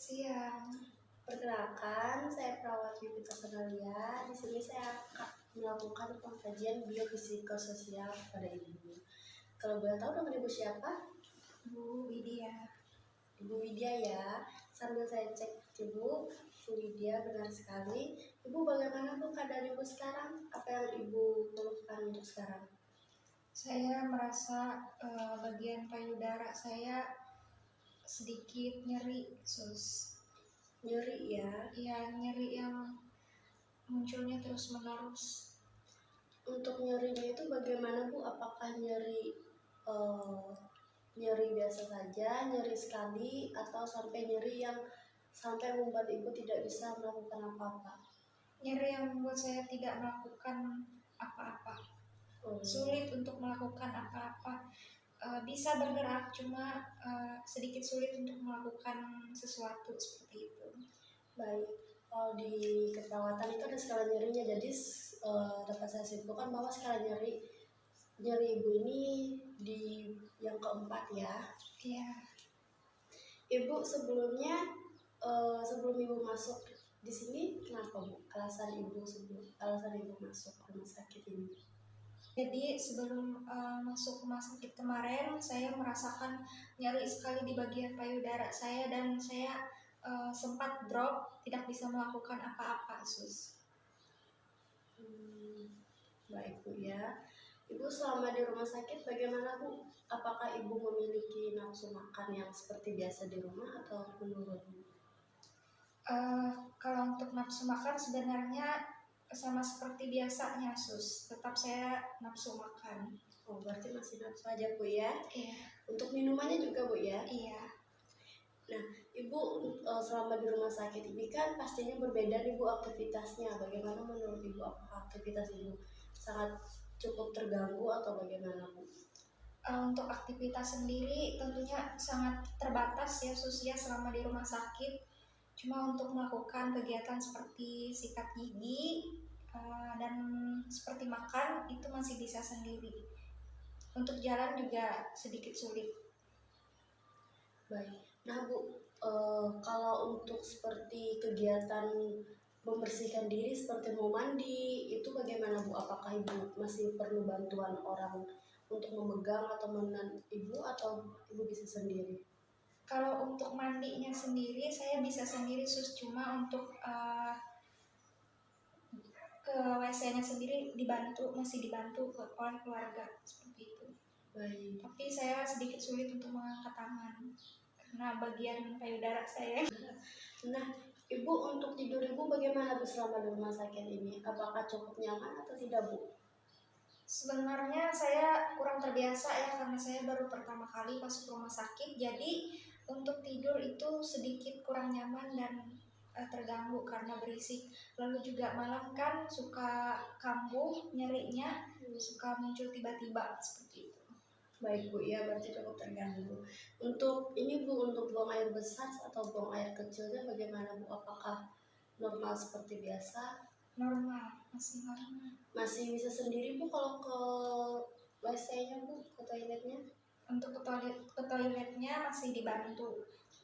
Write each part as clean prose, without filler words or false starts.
Siang. Perkenalkan, saya perawat Yupita Cornelia. Di sini saya akan melakukan pengkajian biopsikososial pada ibu. Kalau boleh tahu nama ibu siapa? Bu Widya. Ibu Widya ya. Sambil saya cek ibu Widya benar sekali. Ibu bagaimana bu keadaan ibu sekarang? Apa yang ibu keluhkan untuk sekarang? Saya merasa bagian payudara saya sedikit nyeri, sus. Nyeri ya. Ya, nyeri yang munculnya terus-menerus. Untuk nyerinya itu bagaimana bu? Apakah nyeri biasa saja, nyeri sekali, atau sampai nyeri yang sampai membuat ibu tidak bisa melakukan apa-apa? Nyeri yang membuat saya tidak melakukan apa-apa. Sulit untuk melakukan apa-apa. Bisa bergerak, cuma sedikit sulit untuk melakukan sesuatu seperti itu. Baik, kalau di keperawatan itu ada skala nyerinya, jadi dapat saya simpulkan bahwa skala nyeri ibu ini di yang keempat ya. Iya. Ibu sebelumnya sebelum ibu masuk di sini kenapa bu? Alasan ibu masuk rumah sakit ini? Jadi sebelum masuk rumah sakit kemarin, saya merasakan nyeri sekali di bagian payudara saya dan saya sempat drop, tidak bisa melakukan apa-apa, sus. Baik bu ya. Ibu selama di rumah sakit bagaimana bu? Apakah ibu memiliki nafsu makan yang seperti biasa di rumah atau menurun? Kalau untuk nafsu makan sebenarnya sama seperti biasanya, sus. Tetap saya nafsu makan. Oh berarti masih nafsu aja bu ya? Iya. Untuk minumannya juga bu ya? Iya. Nah ibu selama di rumah sakit ini kan pastinya berbeda nih bu aktivitasnya. Bagaimana menurut ibu, apakah aktivitas ibu sangat cukup terganggu atau bagaimana bu? Untuk aktivitas sendiri tentunya sangat terbatas ya, sus, ya, selama di rumah sakit. Cuma untuk melakukan kegiatan seperti sikat gigi dan seperti makan itu masih bisa sendiri. Untuk jalan juga sedikit sulit. Baik. Nah bu, kalau untuk seperti kegiatan membersihkan diri seperti mau mandi itu bagaimana bu? Apakah ibu masih perlu bantuan orang untuk memegang atau menahan ibu, atau ibu bisa sendiri? Kalau untuk mandinya sendiri saya bisa sendiri, sus. Cuma untuk ke WC-nya sendiri masih dibantu oleh keluarga seperti itu. Baik. Tapi saya sedikit sulit untuk mengangkat tangan karena bagian payudara saya. Nah, ibu untuk tidur ibu bagaimana bu selama di rumah sakit ini? Apakah cukup nyaman atau tidak bu? Sebenarnya saya kurang terbiasa ya karena saya baru pertama kali masuk rumah sakit. Jadi untuk tidur itu sedikit kurang nyaman dan terganggu karena berisik. Lalu juga malam kan suka kambuh, nyerinya suka muncul tiba-tiba seperti itu. Baik bu, ya berarti cukup terganggu. Untuk ini bu, untuk buang air besar atau buang air kecilnya bagaimana bu? Apakah normal seperti biasa? Normal, masih normal. Masih bisa sendiri bu kalau ke WC-nya bu, ke toiletnya? Untuk ke toiletnya masih dibantu.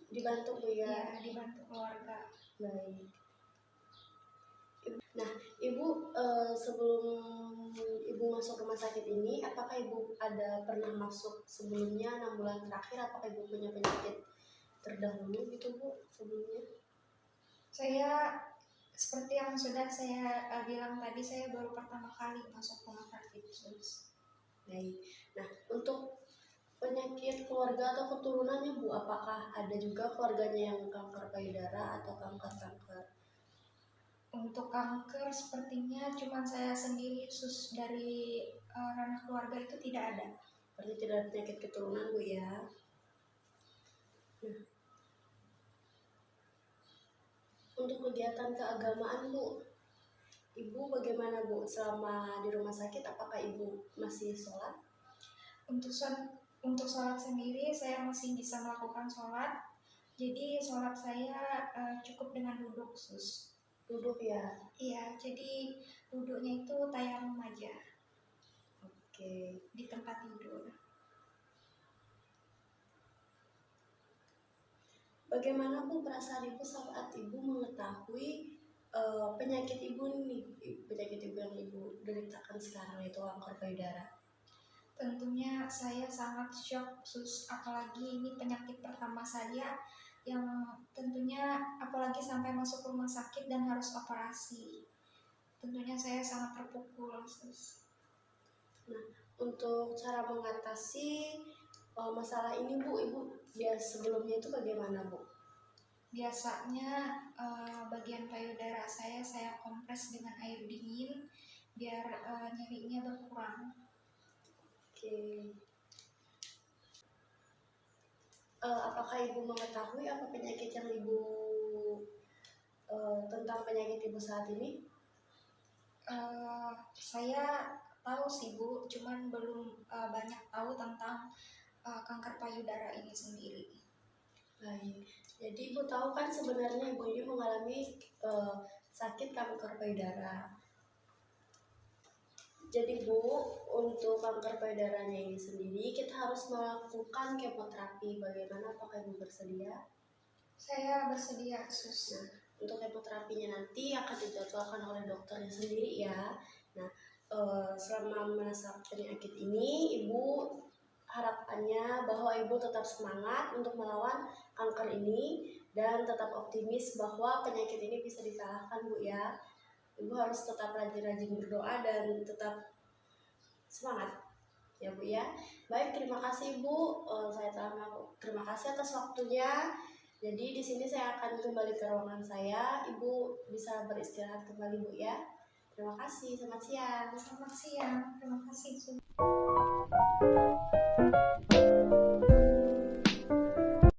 Dibantu bu ya? Iya, dibantu keluarga. Baik. Nah, ibu sebelum ibu masuk rumah sakit ini, apakah ibu ada pernah masuk sebelumnya 6 bulan terakhir? Apakah ibu punya penyakit terdahulu gitu bu sebelumnya? Saya seperti yang sudah saya bilang tadi, saya baru pertama kali masuk rumah sakit, sus. Baik. Nah, untuk penyakit keluarga atau keturunannya bu, apakah ada juga keluarganya yang kanker payudara atau kanker? Untuk kanker sepertinya cuma saya sendiri, sus. Dari ranah keluarga itu tidak ada. Berarti tidak ada penyakit keturunan bu ya? Nah, untuk kegiatan keagamaan bu, ibu bagaimana bu selama di rumah sakit? Apakah ibu masih sholat? Untuk sholat sendiri saya masih bisa melakukan sholat. Jadi sholat saya cukup dengan duduk, sus. Duduk ya? Iya, jadi duduknya itu tayamum aja. Oke. Di tempat tidur. Bagaimana Bu perasaan Ibu saat Ibu mengetahui penyakit Ibu nih, penyakit Ibu yang Ibu deritakan sekarang yaitu kanker payudara? Tentunya saya sangat shock, apalagi ini penyakit pertama saya yang tentunya apalagi sampai masuk rumah sakit dan harus operasi. Tentunya saya sangat terpukul, Sus. Nah, untuk cara mengatasi masalah ini Bu, Ibu sebelumnya itu bagaimana Bu? Biasanya bagian payudara saya kompres dengan air dingin biar nyerinya berkurang. Oke. Apakah Ibu mengetahui apa penyakit yang Ibu tentang penyakit Ibu saat ini? Saya tahu sih Bu, cuman belum banyak tahu tentang kanker payudara ini sendiri. Baik, jadi Ibu tahu kan sebenarnya Ibu ini mengalami sakit kanker payudara. Jadi Bu, untuk kanker payudaranya ini sendiri kita harus melakukan kemoterapi. Bagaimana, apakah Ibu bersedia? Saya bersedia, Sus. Nah, untuk kemoterapinya nanti akan dijadwalkan oleh dokternya sendiri ya. Nah, selama masa penyakit ini, Ibu harapannya bahwa Ibu tetap semangat untuk melawan kanker ini dan tetap optimis bahwa penyakit ini bisa dikalahkan Bu ya. Ibu harus tetap rajin-rajin berdoa dan tetap semangat ya Bu ya. Baik, terima kasih Bu. Terima kasih atas waktunya. Jadi di sini saya akan kembali ke ruangan saya. Ibu bisa beristirahat kembali Bu ya. Terima kasih. Selamat siang. Selamat siang. Terima kasih, Sus.